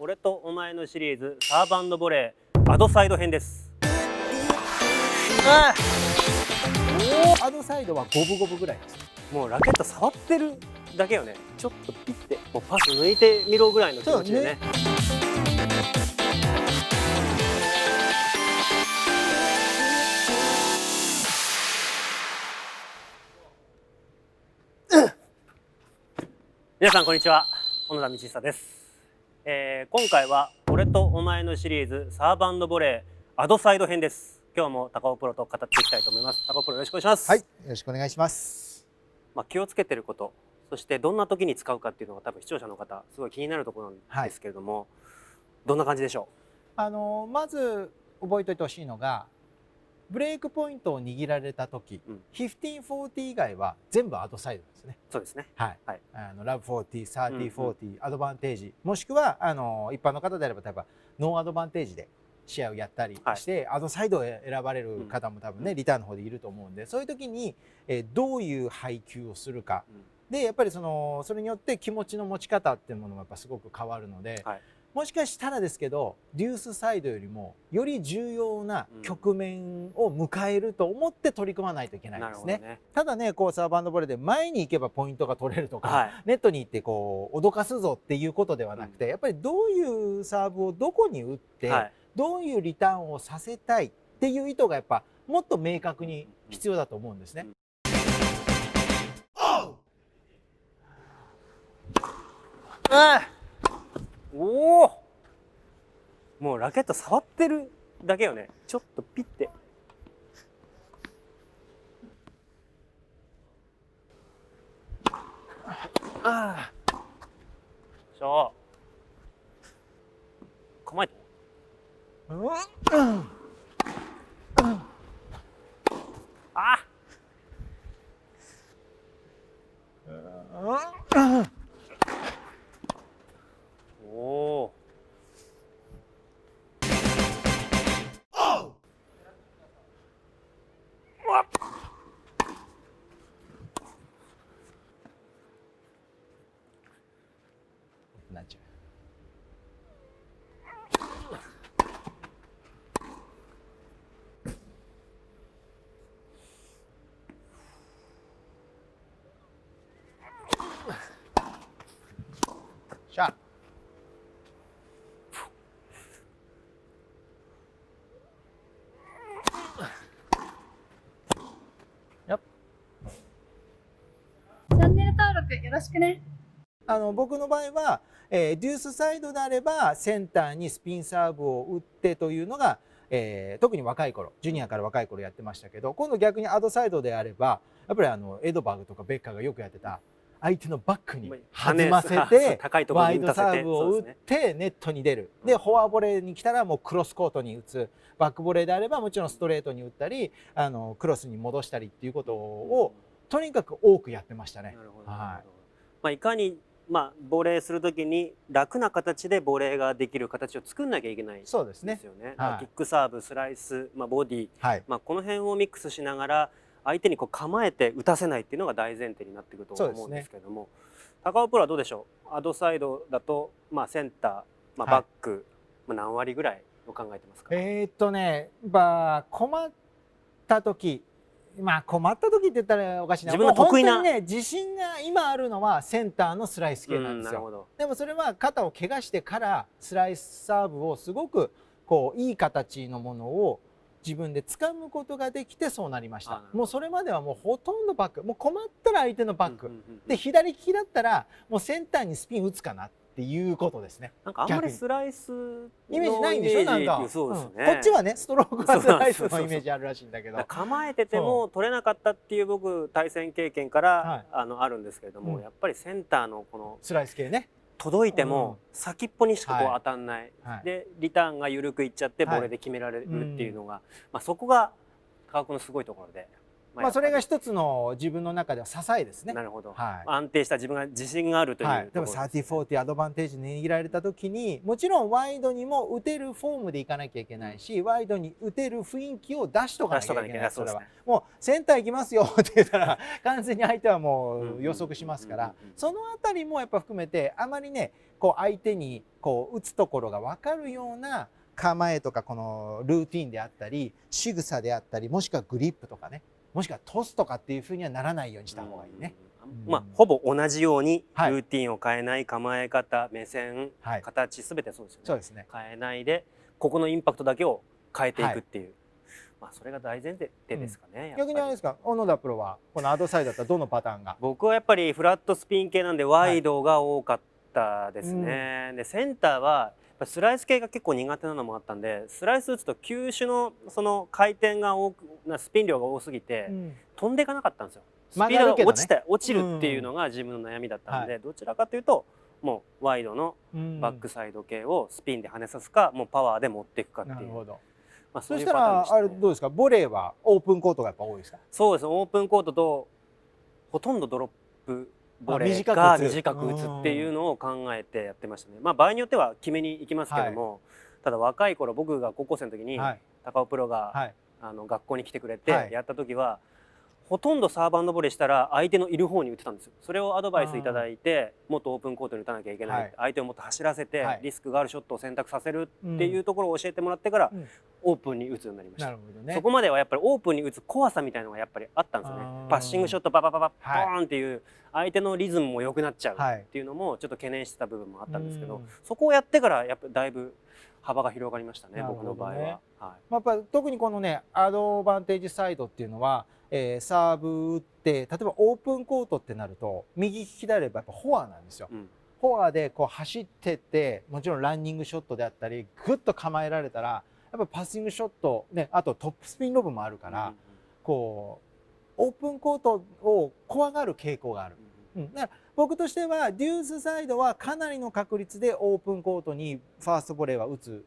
俺とお前のシリーズサーブ&ボレーアドサイド編です。アドサイドは五分五分ぐらいです。もうラケット触ってるだけよね。ちょっとピッてもうパス抜いてみろぐらいの気持ちでね。皆さんこんにちは、小野田道久です。今回は俺とお前のシリーズサーブ&ボレーアドサイド編です。今日も高尾プロと語っていきたいと思います。高尾プロよろしくお願いします。はい、よろしくお願いします。気をつけてること、そしてどんな時に使うかっていうのが多分視聴者の方すごい気になるところなんですけれども、どんな感じでしょう。まず覚えておいてほしいのが、ブレイクポイントを握られた時、1540以外は全部アドサイドですね。そうですね。はい。はい、ラブ40、30、40、アドバンテージ、もしくは一般の方であれば例えばノーアドバンテージで試合をやったりして、アドサイドを選ばれる方も多分ね、リターンの方でいると思うんで、そういう時にどういう配球をするか、でやっぱりそれによって気持ちの持ち方っていうものがやっぱすごく変わるので、もしかしたらですけどデュースサイドよりもより重要な局面を迎えると思って取り組まないといけないですね。ただね、こうサーブ&ボレーで前に行けばポイントが取れるとか、ネットに行ってこう脅かすぞっていうことではなくて、やっぱりどういうサーブをどこに打って、どういうリターンをさせたいっていう意図がやっぱもっと明確に必要だと思うんですね。おお、もうラケット触ってるだけよね。ちょっとピッてしょ構えておお、なっちゃう。シャー。チャンネル登録よろしくね。僕の場合は、デュースサイドであればセンターにスピンサーブを打ってというのが、特に若い頃ジュニアから若い頃やってましたけど、今度逆にアドサイドであればやっぱりエドバーグとかベッカーがよくやってた相手のバックに弾ませてワイドサーブを打ってネットに出る。でフォアボレーに来たらもうクロスコートに打つ。バックボレーであればもちろんストレートに打ったりクロスに戻したりっていうことをとにかく多くやってましたね。いかにボレーするときに楽な形でボレーができる形を作んなきゃいけないんですよね。キックサーブ、スライス、ボディ、この辺をミックスしながら相手にこう構えて打たせないっていうのが大前提になってくると思うんですけれども、高尾プロはどうでしょう。アドサイドだとセンター、バック、何割ぐらいを考えてますか。困った時。困った時って言ったらおかしいな。自分の得意な、自信が今あるのはセンターのスライス系なんですよ。でもそれは肩を怪我してからスライスサーブをすごくこういい形のものを自分で掴むことができてそうなりました。もうそれまではもうほとんどバック、もう困ったら相手のバックで、左利きだったらもうセンターにスピン打つかなっていうことですね。なんかあんまりスライスイメージないんでしょ。なんかこっちはねストロークはスライスのイメージあるらしいんだけど、構えてても取れなかったっていう僕対戦経験からあるんですけれども、やっぱりセンターのこのスライス系ね、届いても先っぽにしかこう当たんない、でリターンが緩くいっちゃってボレーで決められるっていうのが、そこが高尾君のすごいところで。まあそれが一つの自分の中では支えですね。なるほど、はい、安定した自分が自信があるという、はい、でも30-40アドバンテージ握られた時にもちろんワイドにも打てるフォームでいかなきゃいけないし、ワイドに打てる雰囲気を出しとかなきゃいけない。それはもうセンター行きますよって言ったら完全に相手はもう予測しますから、そのあたりもやっぱ含めてあまりねこう相手にこう打つところが分かるような構えとかこのルーティンであったり仕草であったり、もしくはグリップとかね、もしくはトスとかっていうふうにはならないようにした方がいいね。まあほぼ同じようにルーティンを変えない、構え方、目線、形すべてそうですよね。そうですね。変えないでここのインパクトだけを変えていくっていう、まあそれが大前提ですかね。逆にあれですか、小野田プロはこのアドサイドだったらどのパターンが？僕はやっぱりフラットスピン系なんでワイドが多かったですね。でセンターはスライス系が結構苦手なのもあったんで、スライス打つと球種のその回転が多くスピン量が多すぎて、飛んでいかなかったんですよ。スピードが落ちるっていうのが自分の悩みだったんで、どちらかというともうワイドのバックサイド系をスピンで跳ねさすか、もうパワーで持っていくかっていう。なるほど。まあそしたらあれどうですか、ボレーはオープンコートがやっぱ多いですか？そうですね、オープンコートとほとんどドロップボレーが短く打つっていうのを考えてやってましたね。まあ場合によっては決めに行きますけども、ただ若い頃僕が高校生の時に高尾プロが学校に来てくれてやった時はほとんどサーブ&ボレーしたら相手のいる方に打ってたんですよ。それをアドバイスいただいて、もっとオープンコートに打たなきゃいけない、相手をもっと走らせてリスクがあるショットを選択させるっていうところを教えてもらってからオープンに打つようになりました。そこまではやっぱりオープンに打つ怖さみたいなのがやっぱりあったんですよね。パッシングショットババババポーンっていう相手のリズムも良くなっちゃうっていうのもちょっと懸念してた部分もあったんですけど、そこをやってからやっぱだいぶ幅が広がりましたね、僕の場合は。やっぱ特にこのねアドバンテージサイドっていうのは、サーブ打って例えばオープンコートってなると右利きであればやっぱフォアなんですよ。フォアでこう走ってってもちろんランニングショットであったりグッと構えられたらやっぱパッシングショット、ね、あとトップスピンロブもあるから、こうオープンコートを怖がる傾向がある。だから僕としてはデュースサイドはかなりの確率でオープンコートにファーストボレーは打つ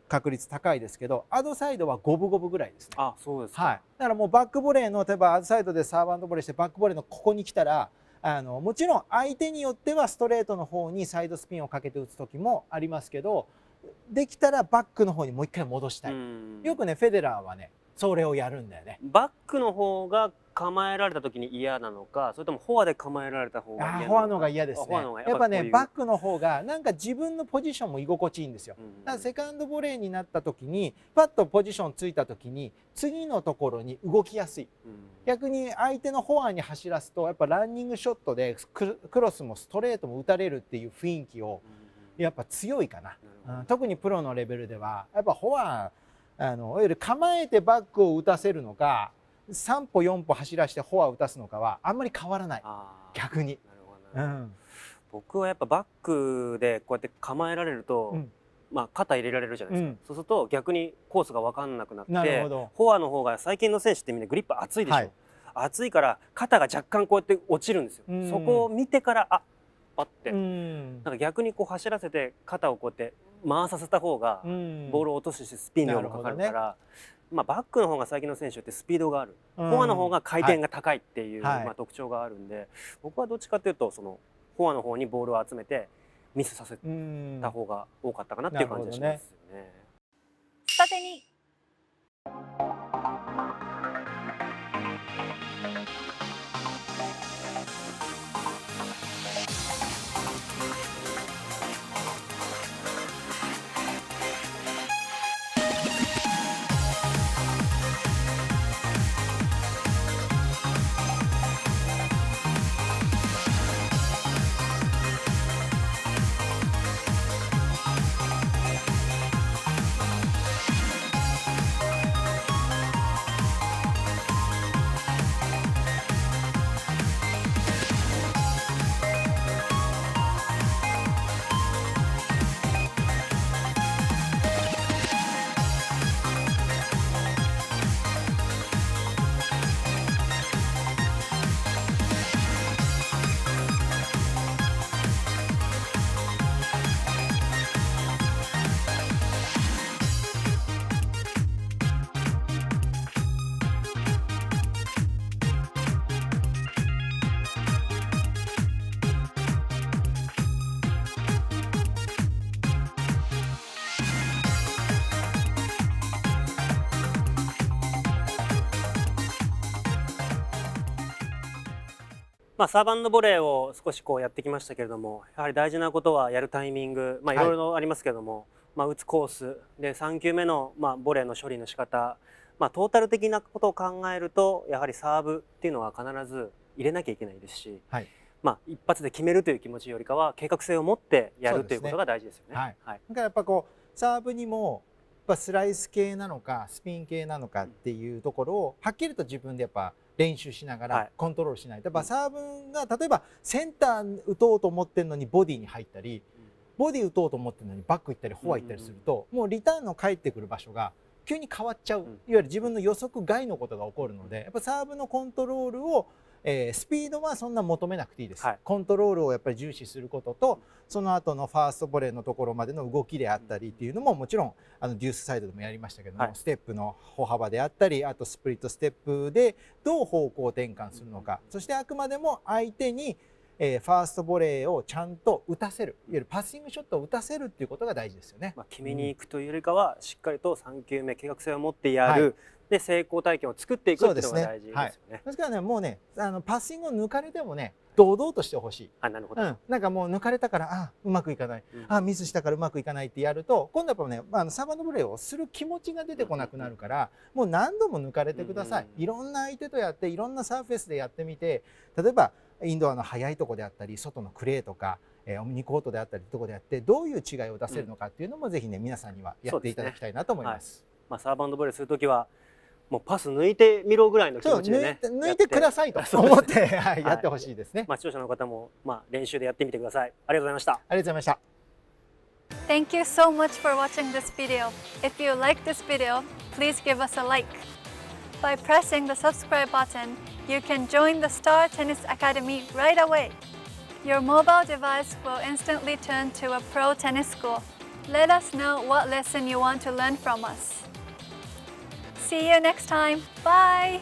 確率高いですけど、アドサイドは五分五分ぐらいですね。あ、そうですか。はい。だからもうバックボレーの例えばアドサイドでサーブ&ボレーしてバックボレーのここに来たらもちろん相手によってはストレートの方にサイドスピンをかけて打つ時もありますけど、できたらバックの方にもう一回戻したい。よくねフェデラーはねそれをやるんだよね。バックの方が構えられた時に嫌なのか、それともフォアで構えられた方が嫌なのか。フォアの方が嫌ですね。やっぱねバックの方がなんか自分のポジションも居心地いいんですよ。だからセカンドボレーになった時にパッとポジションついた時に次のところに動きやすい。逆に相手のフォアに走らすとやっぱランニングショットでクロスもストレートも打たれるっていう雰囲気をやっぱ強いかな。特にプロのレベルではやっぱフォアいわゆる構えてバックを打たせるのか3歩4歩走らせてフォアを打たすのかはあんまり変わらない。逆に。僕はやっぱバックでこうやって構えられると、まあ肩入れられるじゃないですか。そうすると逆にコースが分かんなくなって、フォアの方が最近の選手ってみんなグリップ厚いでしょ。厚いから肩が若干こうやって落ちるんですよ。そこを見てからパッてなんか逆にこう走らせて肩をこうやって回させた方がボールを落とすしスピン量もかかるから、まあバックの方が最近の選手ってスピードがある、フォアの方が回転が高いっていうまあ特徴があるんで、僕はどっちかというとそのフォアの方にボールを集めてミスさせた方が多かったかなっていう感じがしますよね。下手にサーブ&ボレーを少しこうやってきましたけれども、やはり大事なことはやるタイミング、いろいろありますけれども、打つコースで3球目のボレーの処理の仕方、トータル的なことを考えるとやはりサーブっていうのは必ず入れなきゃいけないですし、一発で決めるという気持ちよりかは計画性を持ってやるということが大事ですよね。だからやっぱこうサーブにもスライス系なのかスピン系なのかっていうところをはっきりと自分でやっぱ練習しながらコントロールしないと、やっぱサーブが例えばセンター打とうと思ってるのにボディに入ったり、ボディ打とうと思ってるのにバック行ったりフォア行ったりすると、もうリターンの返ってくる場所が急に変わっちゃう、いわゆる自分の予測外のことが起こるので、やっぱサーブのコントロールをスピードはそんな求めなくていいです、コントロールをやっぱり重視することと、その後のファーストボレーのところまでの動きであったりっていうのももちろんデュースサイドでもやりましたけども、ステップの歩幅であったり、あとスプリットステップでどう方向転換するのか、そしてあくまでも相手にファーストボレーをちゃんと打たせる、いわゆるパッシングショットを打たせるっていうことが大事ですよね。決めに行くというよりかは、しっかりと3球目計画性を持ってやる、で成功体験を作っていくっていうのが大事ですよね。ですからね、もうねパッシングを抜かれてもね堂々としてほしい。なるほど。なんかもう抜かれたからうまくいかない、ミスしたからうまくいかないってやると、今度やっぱねサーブ&ボレーをする気持ちが出てこなくなるから、もう何度も抜かれてください。いろんな相手とやっていろんなサーフェスでやってみて、例えばインドアの速いとこであったり外のクレーとかオムニコートであったりとこでやってどういう違いを出せるのかっていうのもぜひね皆さんにはやっていただきたいなと思います。サーブ&ボレーするときはもうパス抜いてみろぐらいの気持ちでね、抜いてくださいと思ってやってほしいですね。視聴者の方も練習でやってみてください。ありがとうございました。ありがとうございました。Thank you so much for watching this video. If you like this video, please give us a like. By pressing the subscribe button, you can join the Star Tennis Academy right away. Your mobile device will instantly turn to a pro tennis school. Let us know what lesson you want to learn from us. See you next time. Bye!